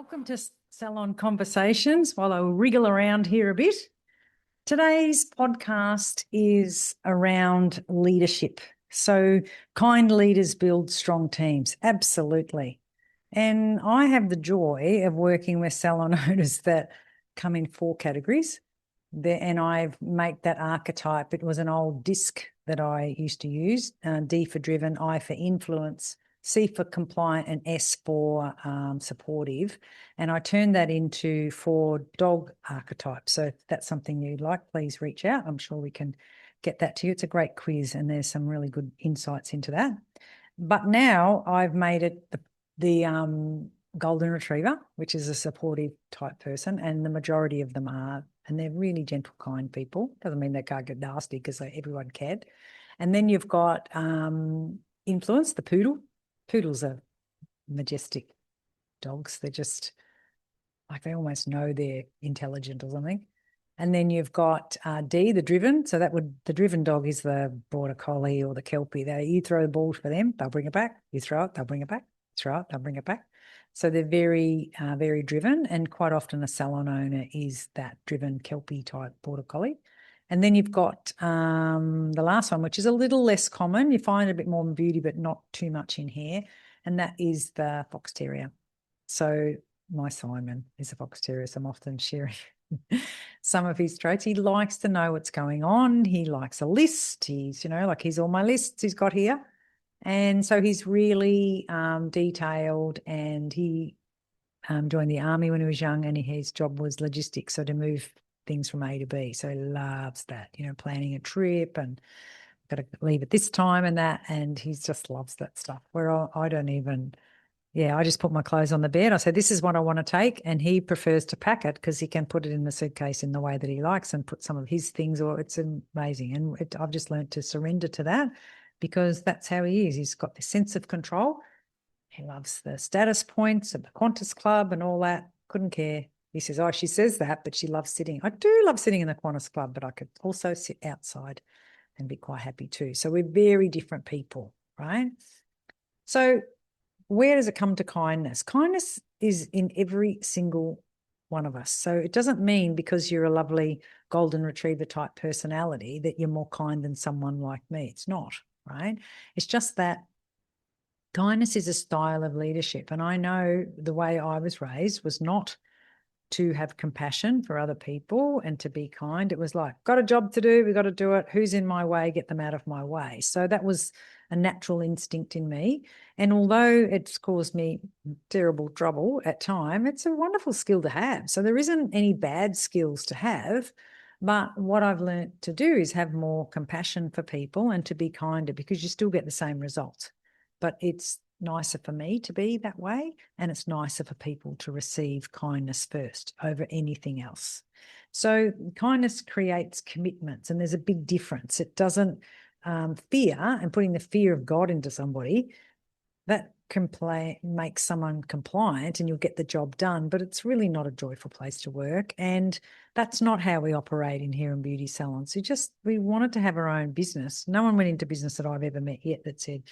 Welcome to Salon Conversations while I wriggle around here a bit. Today's podcast is around leadership. So kind leaders build strong teams, absolutely. And I have the joy of working with salon owners that come in 4 categories. And I make that archetype. It was an old disc that I used to use, D for driven, I for influence, C for compliant, and S for supportive. And I turned that into 4 dog archetypes. So if that's something you'd like, please reach out. I'm sure we can get that to you. It's a great quiz and there's some really good insights into that. But now I've made it the golden retriever, which is a supportive type person, and the majority of them are, and they're really gentle, kind people. Doesn't mean they can't get nasty because everyone can. And then you've got influence, the poodle. Poodles are majestic dogs. They're just like they almost know they're intelligent or something. And then you've got D, the driven. So the driven dog is the border collie or the kelpie. You throw the ball for them, they'll bring it back. You throw it, they'll bring it back. Throw it, they'll bring it back. So they're very, very driven. And quite often a salon owner is that driven kelpie type border collie. And then you've got the last one, which is a little less common. You find a bit more in beauty, but not too much in hair. And that is the fox terrier. So my Simon is a fox terrier, so I'm often sharing some of his traits. He likes to know what's going on. He likes a list. He's, like he's all my lists he's got here. And so he's really detailed, and he joined the army when he was young, and his job was logistics, so to move things from A to B. So he loves that, planning a trip and got to leave at this time and that, and he just loves that stuff. Where I don't even, I just put my clothes on the bed. I say, this is what I want to take, and he prefers to pack it because he can put it in the suitcase in the way that he likes and put some of his things, or it's amazing. And I've just learned to surrender to that because that's how he is. He's got this sense of control. He loves the status points at the Qantas Club and all that. Couldn't care. He says, she says that, but she loves sitting. I do love sitting in the Qantas Club, but I could also sit outside and be quite happy too. So we're very different people, right? So where does it come to kindness? Kindness is in every single one of us. So it doesn't mean because you're a lovely golden retriever type personality that you're more kind than someone like me. It's not, right? It's just that kindness is a style of leadership. And I know the way I was raised was not to have compassion for other people and to be kind. It was like, got a job to do, we got to do it. Who's in my way? Get them out of my way. So that was a natural instinct in me. And although it's caused me terrible trouble at time, it's a wonderful skill to have. So there isn't any bad skills to have. But what I've learned to do is have more compassion for people and to be kinder, because you still get the same results. But it's nicer for me to be that way, and it's nicer for people to receive kindness first over anything else. So kindness creates commitments, and there's a big difference. It doesn't fear, and putting the fear of God into somebody, that can make someone compliant and you'll get the job done, but it's really not a joyful place to work. And that's not how we operate in hair and beauty salons. We wanted to have our own business. No one went into business that I've ever met yet that said,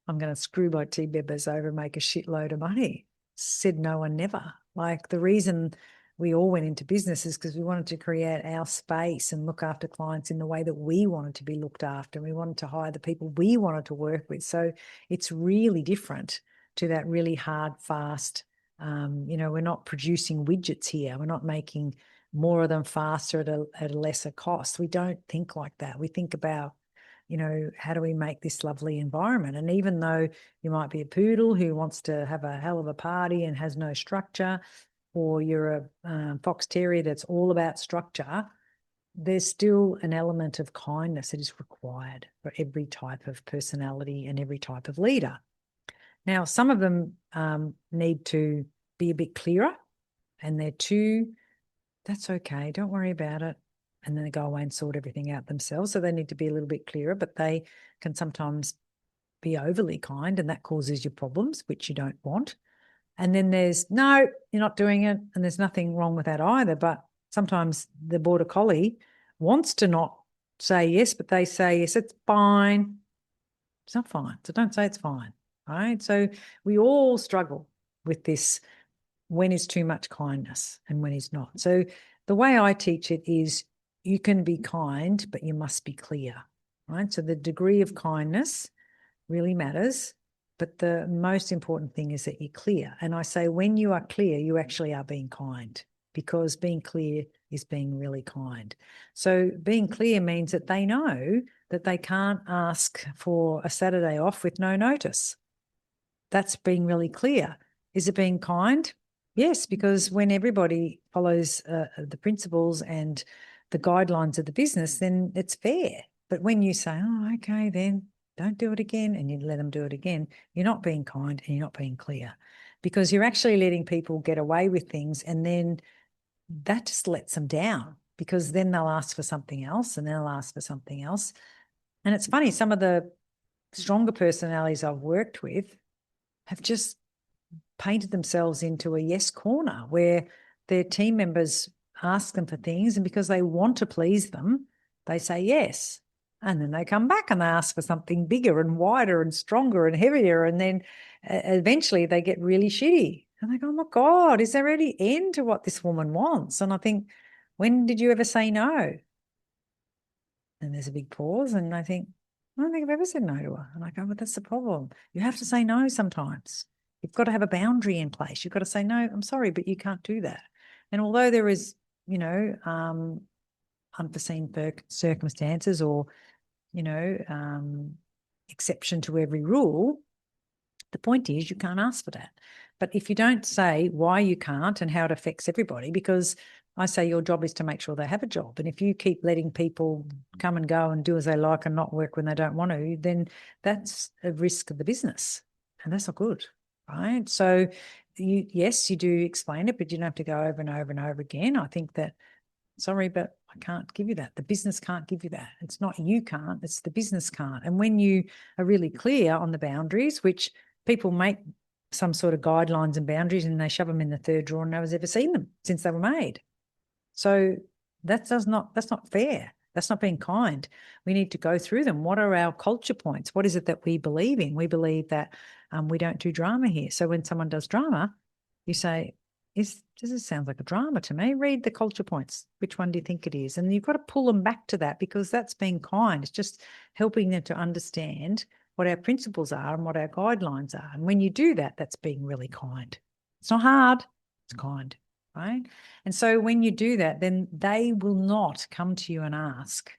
I'm going to screw my team members over and make a shitload of money. Said no one never. Like the reason we all went into business is because we wanted to create our space and look after clients in the way that we wanted to be looked after. We wanted to hire the people we wanted to work with. So it's really different to that really hard, fast, we're not producing widgets here. We're not making more of them faster at a lesser cost. We don't think like that. We think about, how do we make this lovely environment? And even though you might be a poodle who wants to have a hell of a party and has no structure, or you're a fox terrier that's all about structure, there's still an element of kindness that is required for every type of personality and every type of leader. Now, some of them need to be a bit clearer, and that's okay, don't worry about it. And then they go away and sort everything out themselves. So they need to be a little bit clearer, but they can sometimes be overly kind, and that causes you problems, which you don't want. And then there's, no, you're not doing it. And there's nothing wrong with that either. But sometimes the border collie wants to not say yes, but they say, yes, it's fine. It's not fine. So don't say it's fine. Right. So we all struggle with this when is too much kindness and when is not. So the way I teach it is you can be kind, but you must be clear, right? So the degree of kindness really matters, but the most important thing is that you're clear. And I say when you are clear, you actually are being kind, because being clear is being really kind. So being clear means that they know that they can't ask for a Saturday off with no notice. That's being really clear. Is it being kind? Yes, because when everybody follows the principles and the guidelines of the business, then it's fair. But when you say, oh, okay, then don't do it again, and you let them do it again, you're not being kind and you're not being clear, because you're actually letting people get away with things, and then that just lets them down, because then they'll ask for something else and they'll ask for something else. And it's funny, some of the stronger personalities I've worked with have just painted themselves into a yes corner where their team members ask them for things, and because they want to please them, they say yes. And then they come back and they ask for something bigger and wider and stronger and heavier. And then eventually they get really shitty. And they go, oh my God, is there any end to what this woman wants? And I think, when did you ever say no? And there's a big pause, and I think, I don't think I've ever said no to her. And I go, but that's the problem. You have to say no sometimes. You've got to have a boundary in place. You've got to say, no, I'm sorry, but you can't do that. And although there is, unforeseen circumstances or, exception to every rule, the point is you can't ask for that. But if you don't say why you can't and how it affects everybody, because I say your job is to make sure they have a job. And if you keep letting people come and go and do as they like and not work when they don't want to, then that's a risk of the business. And that's not good, right? So yes, you do explain it, but you don't have to go over and over and over again. I think that, sorry, but I can't give you that. The business can't give you that. It's not you can't, it's the business can't. And when you are really clear on the boundaries, which people make some sort of guidelines and boundaries and they shove them in the third drawer and no one's ever seen them since they were made. So that's not fair. That's not being kind. We need to go through them. What are our culture points? What is it that we believe in? We believe that we don't do drama here. So when someone does drama, you say, does this sound like a drama to me? Read the culture points. Which one do you think it is? And you've got to pull them back to that, because that's being kind. It's just helping them to understand what our principles are and what our guidelines are. And when you do that, that's being really kind. It's not hard, it's kind, right? And so when you do that, then they will not come to you and ask,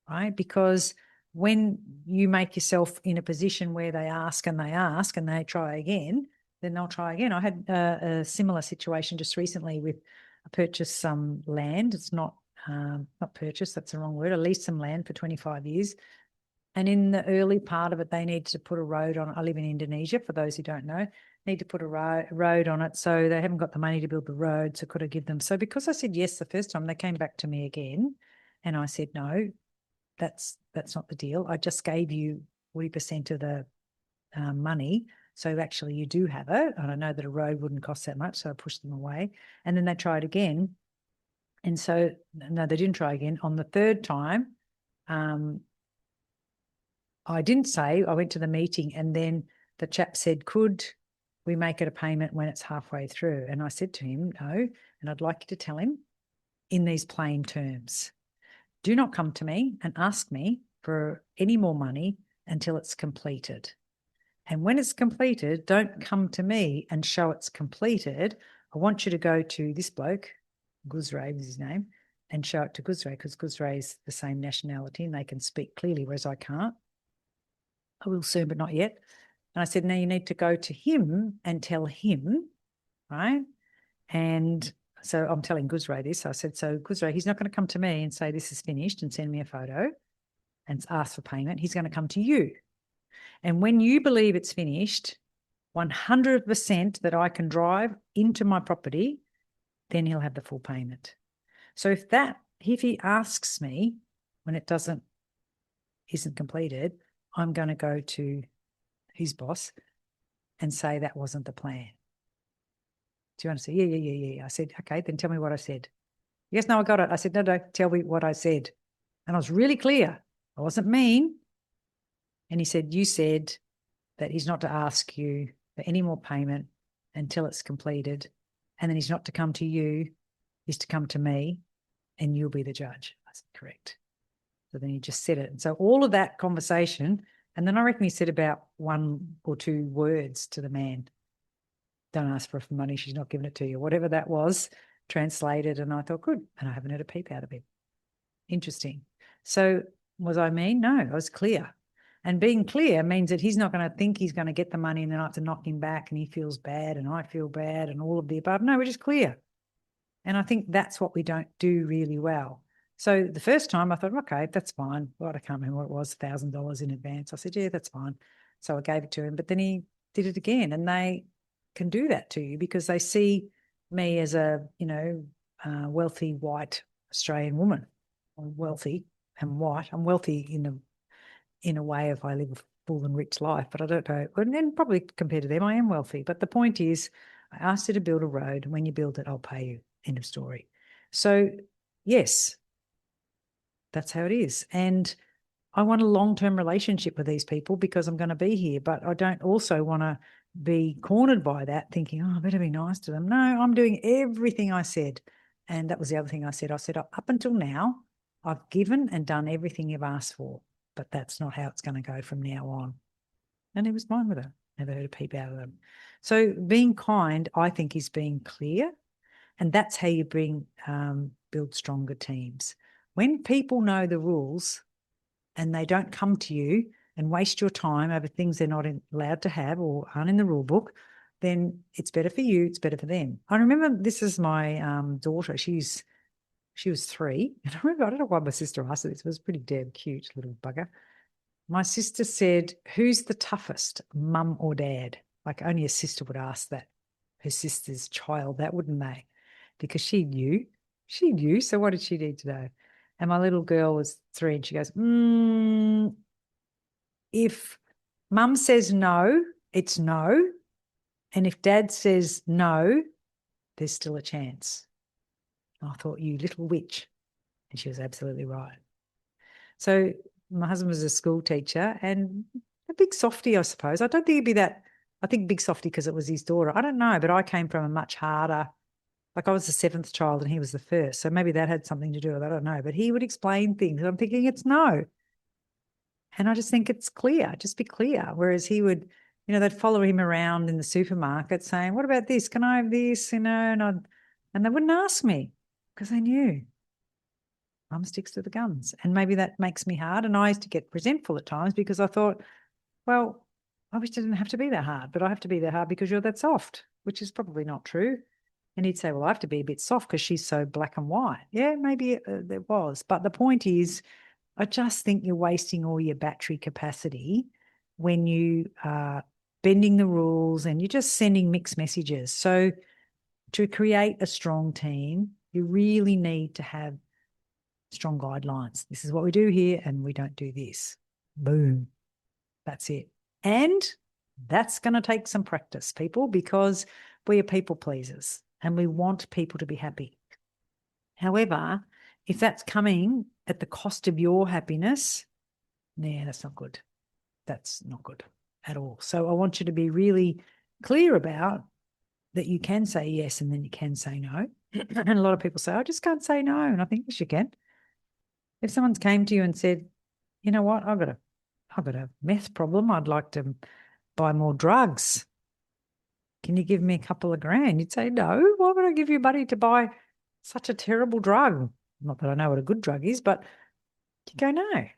right? Because when you make yourself in a position where they ask and they try again, then they'll try again. I had a similar situation just recently with I purchased some land. It's not purchase, that's the wrong word. I leased some land for 25 years. And in the early part of it, they needed to put a road on it. I live in Indonesia, for those who don't know, need to put a road on it. So they haven't got the money to build the road. So could I give them? So because I said yes the first time, they came back to me again. And I said, no, that's not the deal. I just gave you 40% of the money. So actually you do have it. And I know that a road wouldn't cost that much. So I pushed them away. And then they tried again. And so, no, they didn't try again. On the third time, I didn't say, I went to the meeting, and then the chap said, could we make it a payment when it's halfway through? And I said to him, no, and I'd like you to tell him in these plain terms, do not come to me and ask me for any more money until it's completed. And when it's completed, don't come to me and show it's completed. I want you to go to this bloke, Guzray was his name, and show it to Guzray, because Guzray is the same nationality and they can speak clearly, whereas I can't. I will soon, but not yet. And I said, now you need to go to him and tell him, right? And so I'm telling Guzray this. I said, so Guzray, he's not going to come to me and say this is finished and send me a photo and ask for payment. He's going to come to you. And when you believe it's finished, 100% that I can drive into my property, then he'll have the full payment. So if he asks me when it isn't completed, I'm going to go to his boss and say that wasn't the plan. Do you want to say, yeah. I said, okay, then tell me what I said. Yes, no, I got it. I said, no, tell me what I said. And I was really clear. I wasn't mean. And he said, you said that he's not to ask you for any more payment until it's completed. and then he's not to come to you, he's to come to me, and you'll be the judge. I said, correct. So then he just said it. And so all of that conversation, and then I reckon he said about 1 or 2 words to the man. Don't ask for money, she's not giving it to you. Whatever that was, translated, and I thought, good. And I haven't heard a peep out of him. Interesting. So was I mean? No, I was clear. And being clear means that he's not going to think he's going to get the money and then I have to knock him back and he feels bad and I feel bad and all of the above. No, we're just clear. And I think that's what we don't do really well. So the first time I thought, okay, that's fine. Well, I can't remember what it was, $1,000 in advance. I said, yeah, that's fine. So I gave it to him, but then he did it again. And they can do that to you because they see me as a, wealthy white Australian woman. I'm wealthy and white. I'm wealthy in a way if I live a full and rich life, but I don't know. And then probably compared to them, I am wealthy. But the point is, I asked you to build a road. When you build it, I'll pay you. End of story. So yes, that's how it is. And I want a long-term relationship with these people because I'm going to be here, but I don't also want to be cornered by that thinking, oh, I better be nice to them. No, I'm doing everything I said. And that was the other thing I said. I said, up until now, I've given and done everything you've asked for, but that's not how it's going to go from now on. And he was fine with it. Never heard a peep out of them. So being kind, I think, is being clear. And that's how you build stronger teams. When people know the rules and they don't come to you and waste your time over things they're not allowed to have or aren't in the rule book, then it's better for you, it's better for them. I remember this is my daughter. She was 3. And I remember, I don't know why my sister asked her this. It was pretty damn cute little bugger. My sister said, who's the toughest, mum or dad? Like only a sister would ask that, her sister's child, that wouldn't they? Because she knew. So what did she need to know? And my little girl was 3 and she goes, if mum says no, it's no. And if dad says no, there's still a chance. I thought, you little witch. And she was absolutely right. So my husband was a school teacher and a big softie, I suppose. I don't think he'd be that, I think big softie because it was his daughter. I don't know, but I came from a much harder, like I was the 7th child and he was the 1st. So maybe that had something to do with it. I don't know. But he would explain things. I'm thinking it's no. And I just think it's clear. Just be clear. Whereas he would, they'd follow him around in the supermarket saying, what about this? Can I have this? And they wouldn't ask me because they knew mum sticks to the guns. And maybe that makes me hard. And I used to get resentful at times because I thought, well, I wish it didn't have to be that hard, but I have to be that hard because you're that soft, which is probably not true. And he'd say, well, I have to be a bit soft because she's so black and white. Yeah, maybe it was. But the point is, I just think you're wasting all your battery capacity when you are bending the rules and you're just sending mixed messages. So to create a strong team, you really need to have strong guidelines. This is what we do here and we don't do this. Boom. That's it. And that's going to take some practice, people, because we are people pleasers and we want people to be happy. However, if that's coming at the cost of your happiness, that's not good. That's not good at all. So I want you to be really clear about that you can say yes and then you can say no. And a lot of people say, I just can't say no. And I think, yes, you can. If someone's came to you and said, you know what, I've got a meth problem. I'd like to buy more drugs. Can you give me a couple of grand? You'd say, no, why would I give you money to buy such a terrible drug? Not that I know what a good drug is, but you go, no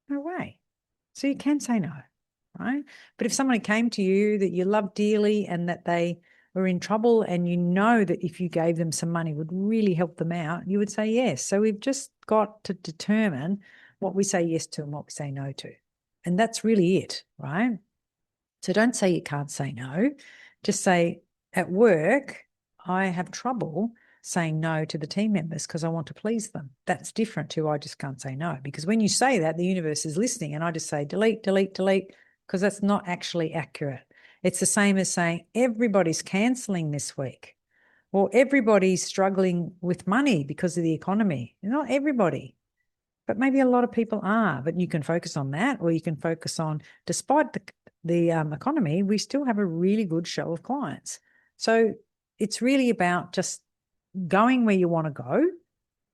way. So you can say no, right? But if someone came to you that you love dearly and that they were in trouble and you know that if you gave them some money would really help them out, you would say yes. So we've just got to determine what we say yes to and what we say no to. And that's really it, right? So don't say you can't say no. Just say, at work, I have trouble saying no to the team members because I want to please them. That's different to I just can't say no. Because when you say that, the universe is listening and I just say delete, delete, delete, because that's not actually accurate. It's the same as saying everybody's cancelling this week or everybody's struggling with money because of the economy. Not everybody, but maybe a lot of people are. But you can focus on that, or you can focus on, despite the economy, we still have a really good show of clients. So it's really about just going where you want to go,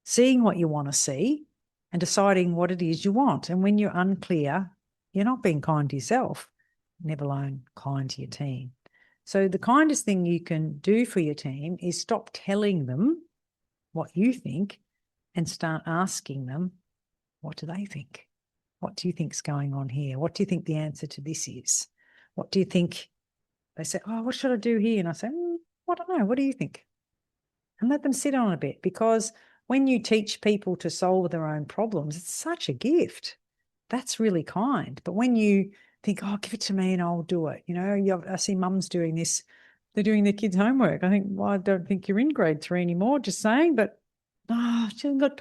seeing what you want to see, and deciding what it is you want. And when you're unclear, you're not being kind to yourself, never alone kind to your team. So the kindest thing you can do for your team is stop telling them what you think and start asking them, what do they think? What do you think's going on here? What do you think the answer to this is? What do you think? They say, oh, what should I do here? And I say, I don't know. What do you think? And let them sit on a bit, because when you teach people to solve their own problems, it's such a gift. That's really kind. But when you think, oh, give it to me and I'll do it. I see mums doing this. They're doing their kids' homework. I think, well, I don't think you're in grade 3 anymore, just saying. But, she hasn't got,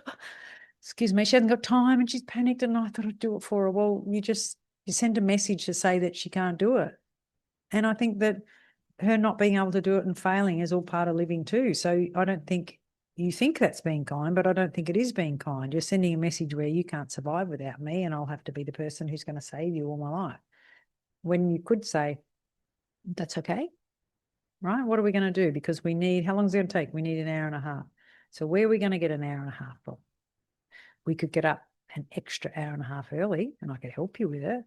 excuse me, she hasn't got time and she's panicked and I thought I'd do it for her. Well, you send a message to say that she can't do it. And I think that her not being able to do it and failing is all part of living too. So I don't think you think that's being kind, but I don't think it is being kind. You're sending a message where you can't survive without me and I'll have to be the person who's going to save you all my life. When you could say, that's okay, right? What are we going to do? Because how long is it going to take? We need an hour and a half. So where are we going to get an hour and a half from? We could get up an extra hour and a half early and I could help you with it,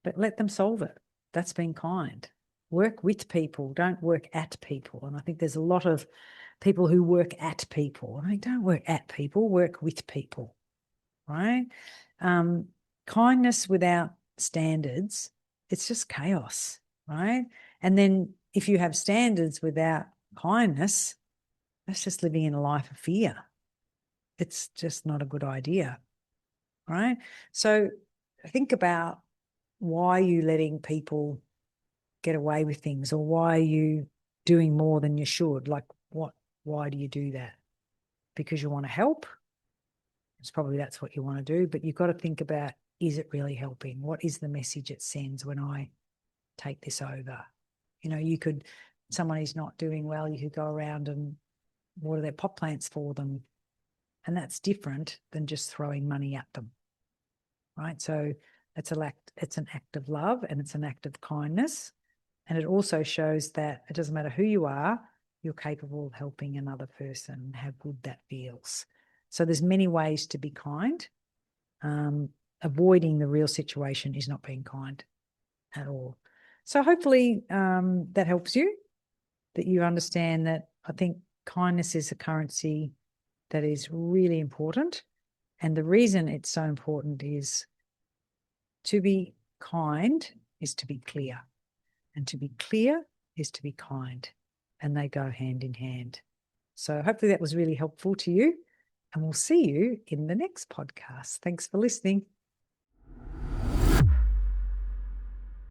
but let them solve it. That's being kind. Work with people, don't work at people. And I think there's a lot of people who work at people. I mean, don't work at people, work with people, right? Kindness without standards, it's just chaos, right? And then if you have standards without kindness, that's just living in a life of fear. It's just not a good idea, right? So think about, why are you letting people get away with things, or why are you doing more than you should? Like, why do you do that? Because you want to help? That's what you want to do, but you've got to think about, is it really helping? What is the message it sends when I take this over? Someone who's not doing well, you could go around and water their pot plants for them. And that's different than just throwing money at them, right? So it's an act of love and it's an act of kindness. And it also shows that it doesn't matter who you are, you're capable of helping another person and how good that feels. So there's many ways to be kind. Avoiding the real situation is not being kind at all. So hopefully that helps you, that you understand that I think kindness is a currency that is really important. And the reason it's so important is, to be kind is to be clear. And to be clear is to be kind. And they go hand in hand. So hopefully that was really helpful to you. And we'll see you in the next podcast. Thanks for listening.